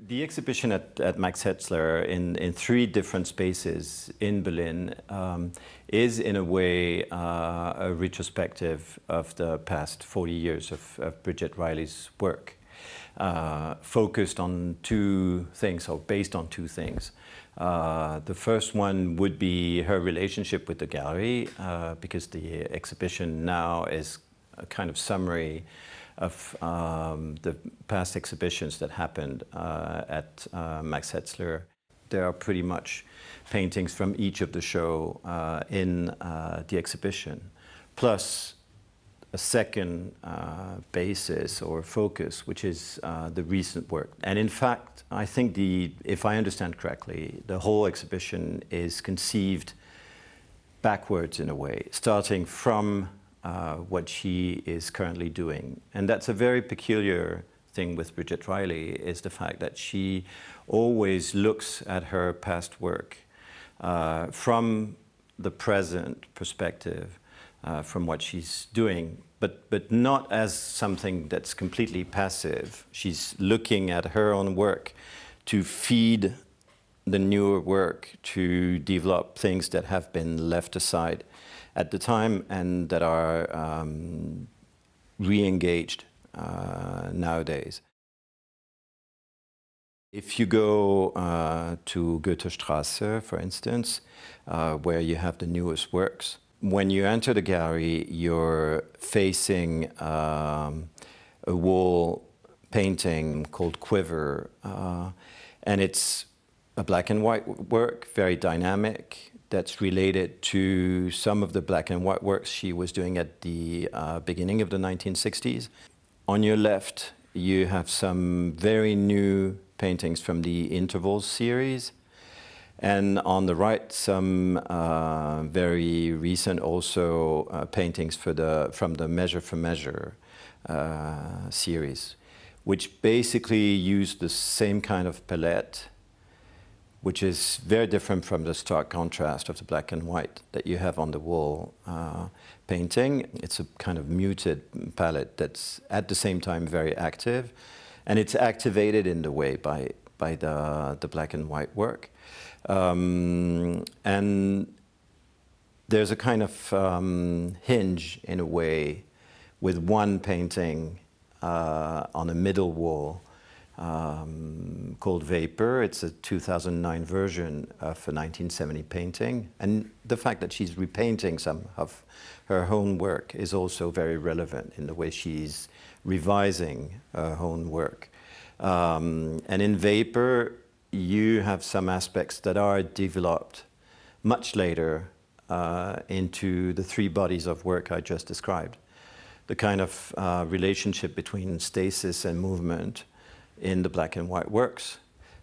The exhibition at Max Hetzler in three different spaces in Berlin is in a way a retrospective of the past 40 years of Bridget Riley's work, focused on two things, or based on two things. The first one would be her relationship with the gallery, because the exhibition now is a kind of summary of the past exhibitions that happened at Max Hetzler. There are pretty much paintings from each of the show in the exhibition, plus a second basis or focus, which is the recent work. And in fact, I think if I understand correctly, the whole exhibition is conceived backwards in a way, starting from what she is currently doing. And that's a very peculiar thing with Bridget Riley, is the fact that she always looks at her past work from the present perspective, from what she's doing, but not as something that's completely passive. She's looking at her own work to feed the newer work, to develop things that have been left aside at the time and that are re-engaged nowadays. If you go to Goethestrasse, for instance, where you have the newest works, when you enter the gallery, you're facing a wall painting called Quiver, and it's a black and white work, very dynamic, that's related to some of the black and white works she was doing at the beginning of the 1960s. On your left, you have some very new paintings from the Intervals series. And on the right, some very recent also paintings from the Measure for Measure series, which basically use the same kind of palette, which is very different from the stark contrast of the black and white that you have on the wall painting. It's a kind of muted palette that's at the same time very active, and it's activated in the way by the black and white work. And there's a kind of hinge in a way with one painting on a middle wall called Vapor. It's a 2009 version of a 1970 painting, and the fact that she's repainting some of her own work is also very relevant in the way she's revising her own work. And in Vapor, you have some aspects that are developed much later into the three bodies of work I just described. The kind of relationship between stasis and movement in the black and white works,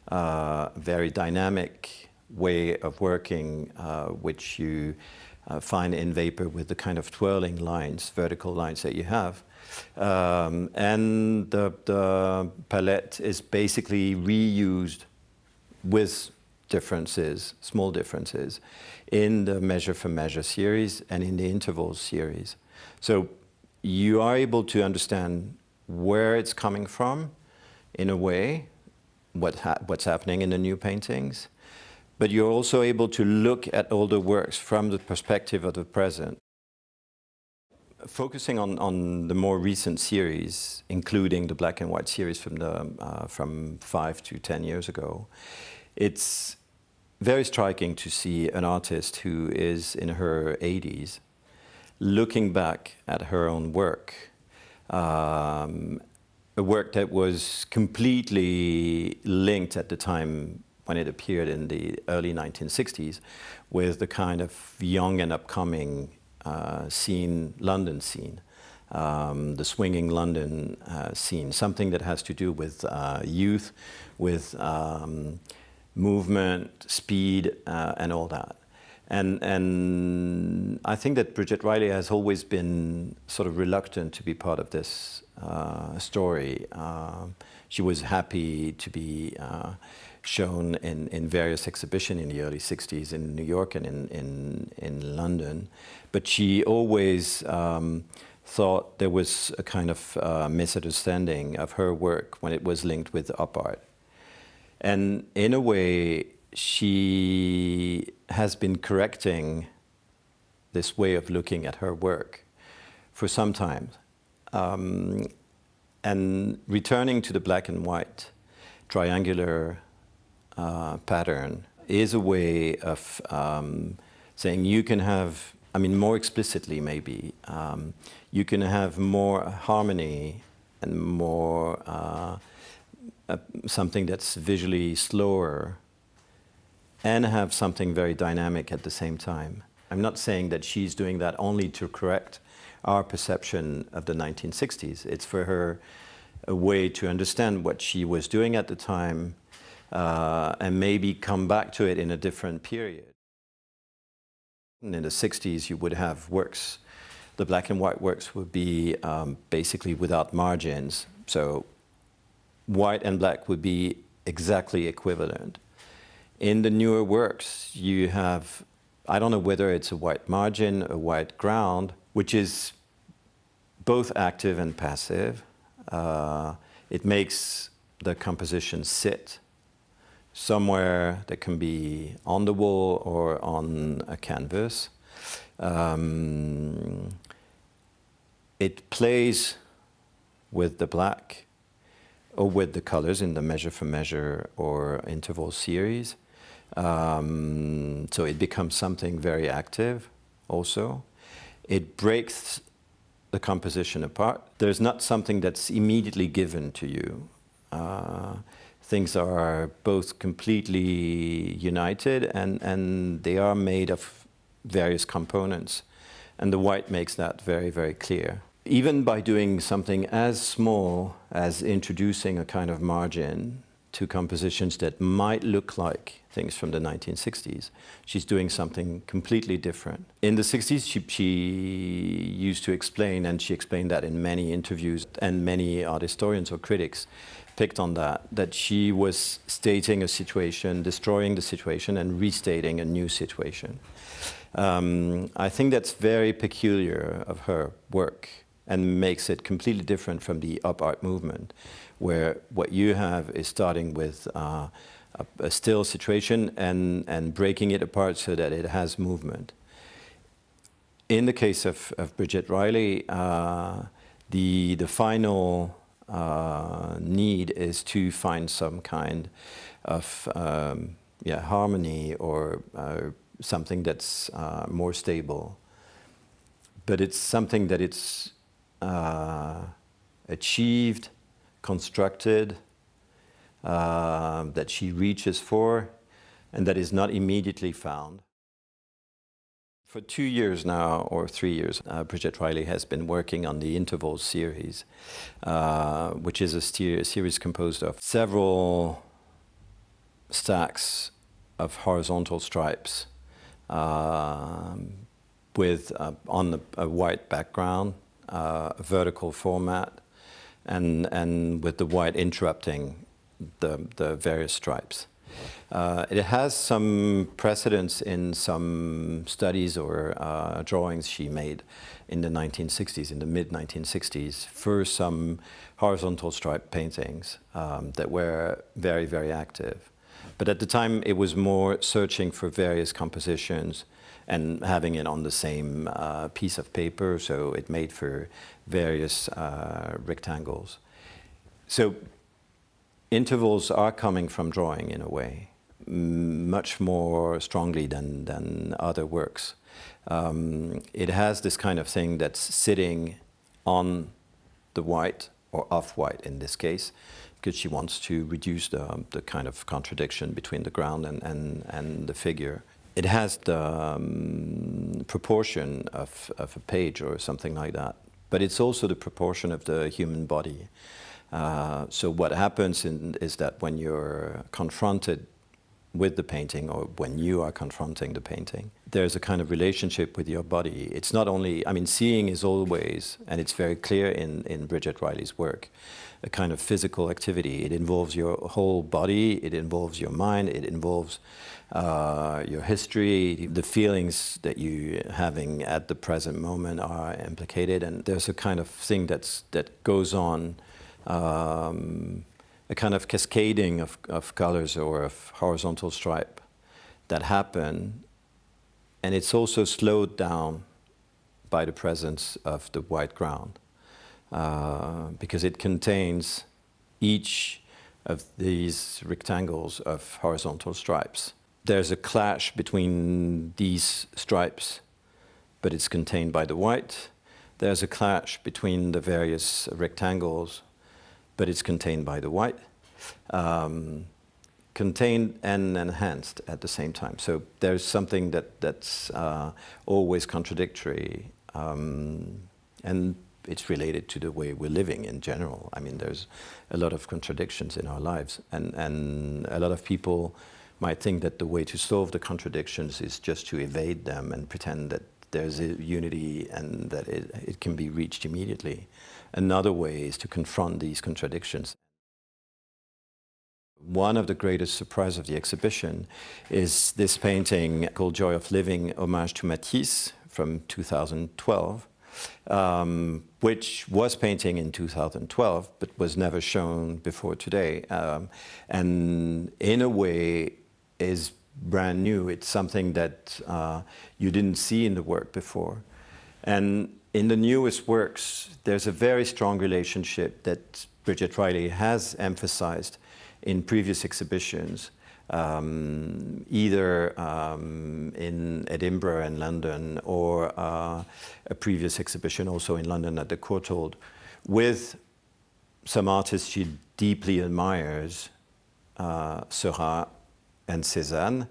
very dynamic way of working, which you find in Vapor with the kind of twirling lines, vertical lines that you have. And the palette is basically reused with differences, small differences, in the Measure for Measure series and in the Intervals series. So you are able to understand where it's coming from, in a way, what's happening in the new paintings, but you're also able to look at older works from the perspective of the present. Focusing on the more recent series, including the black and white series from 5 to 10 years ago, it's very striking to see an artist who is in her 80s looking back at her own work, a work that was completely linked at the time when it appeared in the early 1960s with the kind of young and upcoming London scene, the swinging London scene, something that has to do with youth, with movement, speed, and all that. And I think that Bridget Riley has always been sort of reluctant to be part of this story. She was happy to be shown in various exhibitions in the early 60s in New York and in London. But she always thought there was a kind of misunderstanding of her work when it was linked with op art. And in a way, she has been correcting this way of looking at her work for some time. And returning to the black and white triangular pattern is a way of saying you can have, I mean, more explicitly maybe, you can have more harmony and more something that's visually slower and have something very dynamic at the same time. I'm not saying that she's doing that only to correct our perception of the 1960s. It's for her a way to understand what she was doing at the time and maybe come back to it in a different period. In the 60s, you would have works. The black and white works would be basically without margins. So white and black would be exactly equivalent. In the newer works, you have, I don't know whether it's a white margin, a white ground, which is both active and passive. It makes the composition sit somewhere that can be on the wall or on a canvas. It plays with the black or with the colors in the measure for measure or interval series. So it becomes something very active also. It breaks the composition apart. There's not something that's immediately given to you. Things are both completely united and they are made of various components. And the white makes that very, very clear. Even by doing something as small as introducing a kind of margin to compositions that might look like things from the 1960s, she's doing something completely different. In the 60s, she used to explain, and she explained that in many interviews, and many art historians or critics picked on that she was stating a situation, destroying the situation, and restating a new situation. I think that's very peculiar of her work and makes it completely different from the up art movement, where what you have is starting with a still situation and breaking it apart so that it has movement. In the case of Bridget Riley, the final need is to find some kind of harmony or something that's more stable. But it's something that it's achieved, constructed, that she reaches for, and that is not immediately found. For 2 years now, or 3 years, Bridget Riley has been working on the Intervals series, which is a series composed of several stacks of horizontal stripes with on a white background, a vertical format, and with the white interrupting the various stripes. It has some precedence in some studies or drawings she made in the 1960s, in the mid-1960s, for some horizontal stripe paintings that were very, very active. But at the time, it was more searching for various compositions and having it on the same piece of paper, so it made for various rectangles. So intervals are coming from drawing in a way, much more strongly than other works. It has this kind of thing that's sitting on the white, or off-white in this case, because she wants to reduce the kind of contradiction between the ground and the figure. It has the proportion of a page or something like that, but it's also the proportion of the human body. So what happens is that when you're confronted with the painting, or when you are confronting the painting, there's a kind of relationship with your body. It's not only, I mean, seeing is always, and it's very clear in Bridget Riley's work, a kind of physical activity. It involves your whole body, it involves your mind, it involves your history, the feelings that you're having at the present moment are implicated, and there's a kind of thing that goes on a kind of cascading of colors or of horizontal stripe that happen, and it's also slowed down by the presence of the white ground, because it contains each of these rectangles of horizontal stripes. There's a clash between these stripes, but it's contained by the white. There's a clash between the various rectangles, but it's contained by the white. Contained and enhanced at the same time. So there's something that's always contradictory, and it's related to the way we're living in general. I mean, there's a lot of contradictions in our lives, and a lot of people might think that the way to solve the contradictions is just to evade them and pretend that there's a unity and that it can be reached immediately. Another way is to confront these contradictions. One of the greatest surprises of the exhibition is this painting called Joy of Living, Homage to Matisse from 2012, which was painting in 2012 but was never shown before today, and in a way is brand new. It's something that you didn't see in the work before. And in the newest works, there's a very strong relationship that Bridget Riley has emphasized in previous exhibitions, either in Edinburgh and London, or a previous exhibition also in London at the Courtauld, with some artists she deeply admires, Seurat and Cézanne,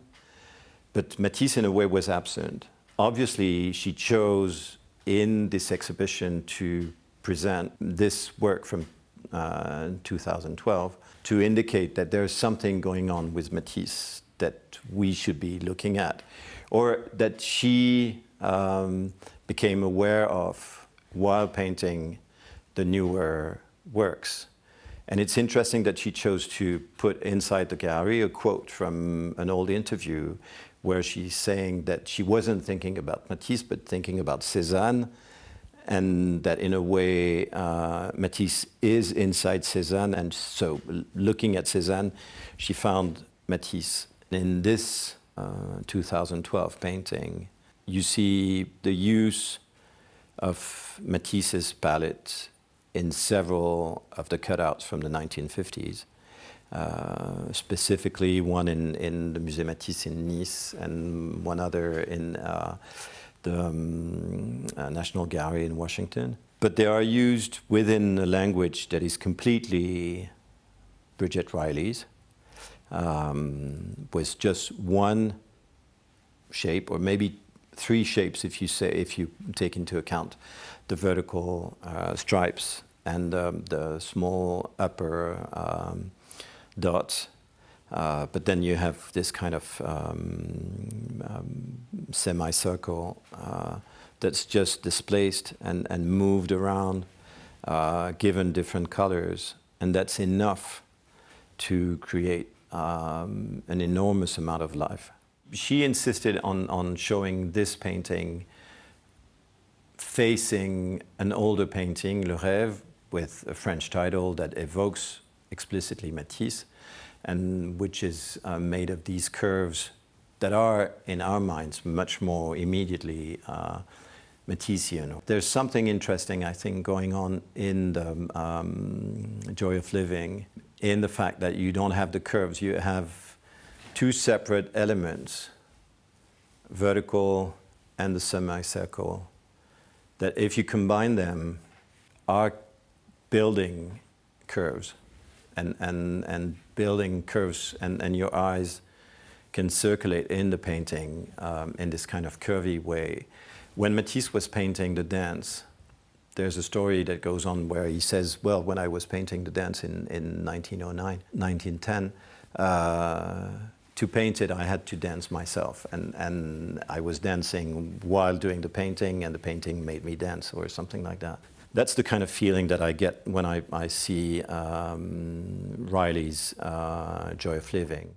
but Matisse in a way was absent. Obviously, she chose in this exhibition to present this work from 2012 to indicate that there's something going on with Matisse that we should be looking at, or that she became aware of while painting the newer works. And it's interesting that she chose to put inside the gallery a quote from an old interview where she's saying that she wasn't thinking about Matisse, but thinking about Cézanne, and that in a way Matisse is inside Cézanne, and so looking at Cézanne, she found Matisse. In this 2012 painting, you see the use of Matisse's palette in several of the cutouts from the 1950s, specifically one in the Musée Matisse in Nice, and one other in the National Gallery in Washington. But they are used within a language that is completely Bridget Riley's, with just one shape, or maybe three shapes if you take into account the vertical stripes and the small upper dots. But then you have this kind of semicircle that's just displaced and moved around, given different colors, and that's enough to create an enormous amount of life. She insisted on showing this painting facing an older painting, Le Rêve, with a French title that evokes explicitly Matisse, and which is made of these curves that are, in our minds, much more immediately Matissean. There's something interesting, I think, going on in the Joy of Living, in the fact that you don't have the curves, you have two separate elements, vertical and the semicircle, that if you combine them, are building curves. And building curves, and your eyes can circulate in the painting in this kind of curvy way. When Matisse was painting the dance, there's a story that goes on where he says, well, when I was painting the dance in 1909, 1910, to paint it, I had to dance myself. And I was dancing while doing the painting, and the painting made me dance, or something like that. That's the kind of feeling that I get when I see Riley's Joy of Living.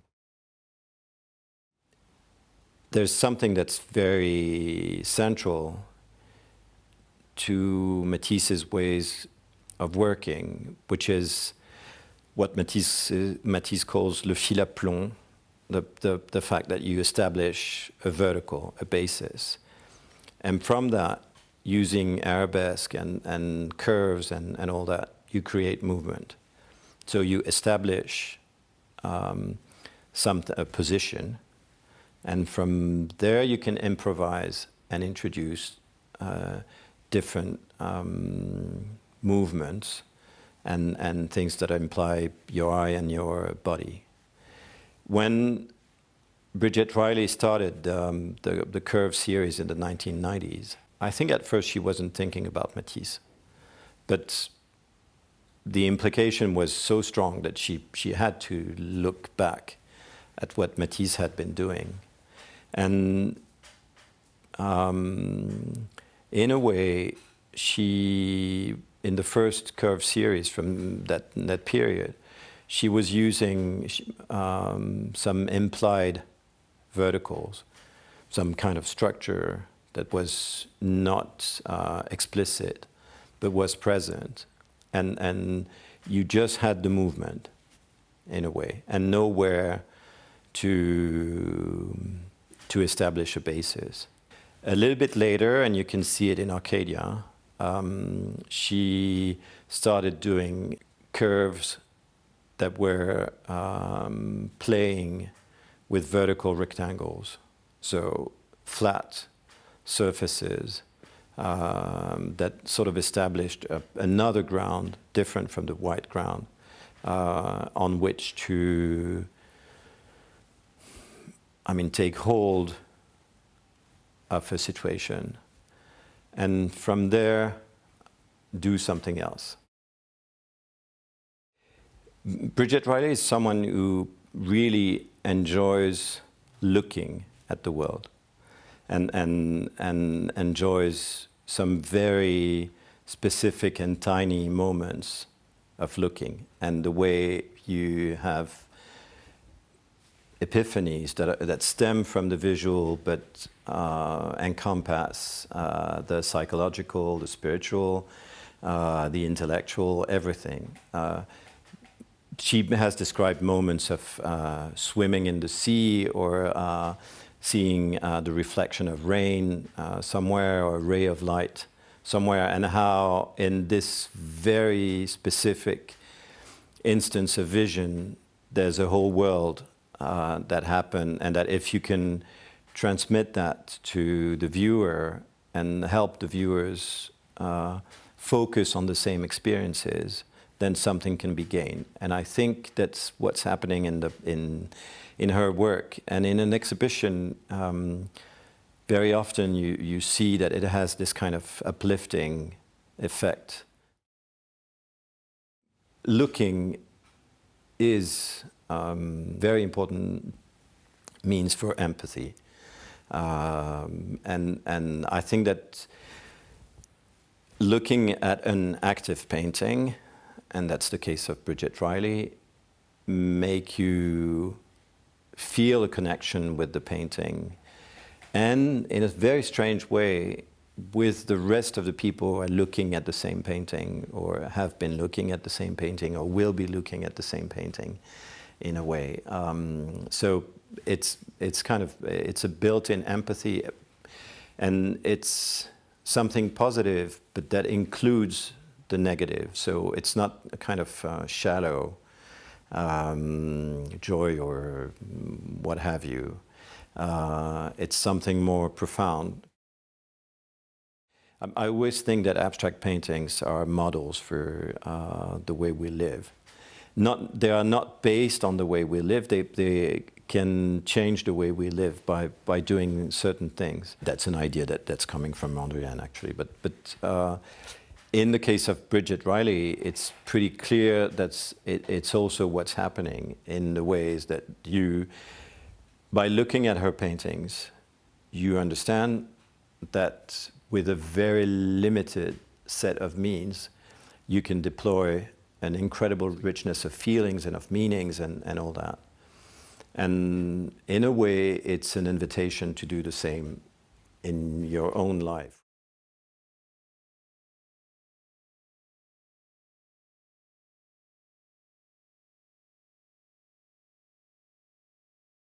There's something that's very central to Matisse's ways of working, which is what Matisse calls le phila plung, the fact that you establish a vertical, a basis. And from that, using arabesque and curves and all that, you create movement. So you establish a position, and from there you can improvise and introduce different movements and things that imply your eye and your body. When Bridget Riley started the curve series in the 1990s, I think at first she wasn't thinking about Matisse, but the implication was so strong that she had to look back at what Matisse had been doing. And in a way, she, in the first curve series from that period, she was using some implied verticals, some kind of structure that was not explicit, but was present. And you just had the movement, in a way, and nowhere to establish a basis. A little bit later, and you can see it in Arcadia, she started doing curves that were playing with vertical rectangles, so flat surfaces that sort of established another ground different from the white ground on which to, take hold of a situation, and from there do something else. Bridget Riley is someone who really enjoys looking at the world and enjoys some very specific and tiny moments of looking, and the way you have epiphanies that stem from the visual but encompass the psychological, the spiritual, the intellectual, everything. She has described moments of swimming in the sea, or seeing the reflection of rain somewhere, or a ray of light somewhere, and how in this very specific instance of vision, there's a whole world that happened, and that if you can transmit that to the viewer and help the viewers focus on the same experiences, then something can be gained. And I think that's what's happening in her work. And in an exhibition, very often you see that it has this kind of uplifting effect. Looking is very important means for empathy. And I think that looking at an active painting, and that's the case of Bridget Riley, make you feel a connection with the painting, and in a very strange way with the rest of the people who are looking at the same painting, or have been looking at the same painting, or will be looking at the same painting, in a way. So it's a built-in empathy, and it's something positive, but that includes the negative. So it's not a kind of shallow joy or what have you. It's something more profound. I always think that abstract paintings are models for the way we live. They are not based on the way we live. They can change the way we live by doing certain things. That's an idea that's coming from Mondrian, actually. But in the case of Bridget Riley, it's pretty clear that it's also what's happening in the ways that by looking at her paintings, you understand that with a very limited set of means, you can deploy an incredible richness of feelings and of meanings and all that. And in a way, it's an invitation to do the same in your own life.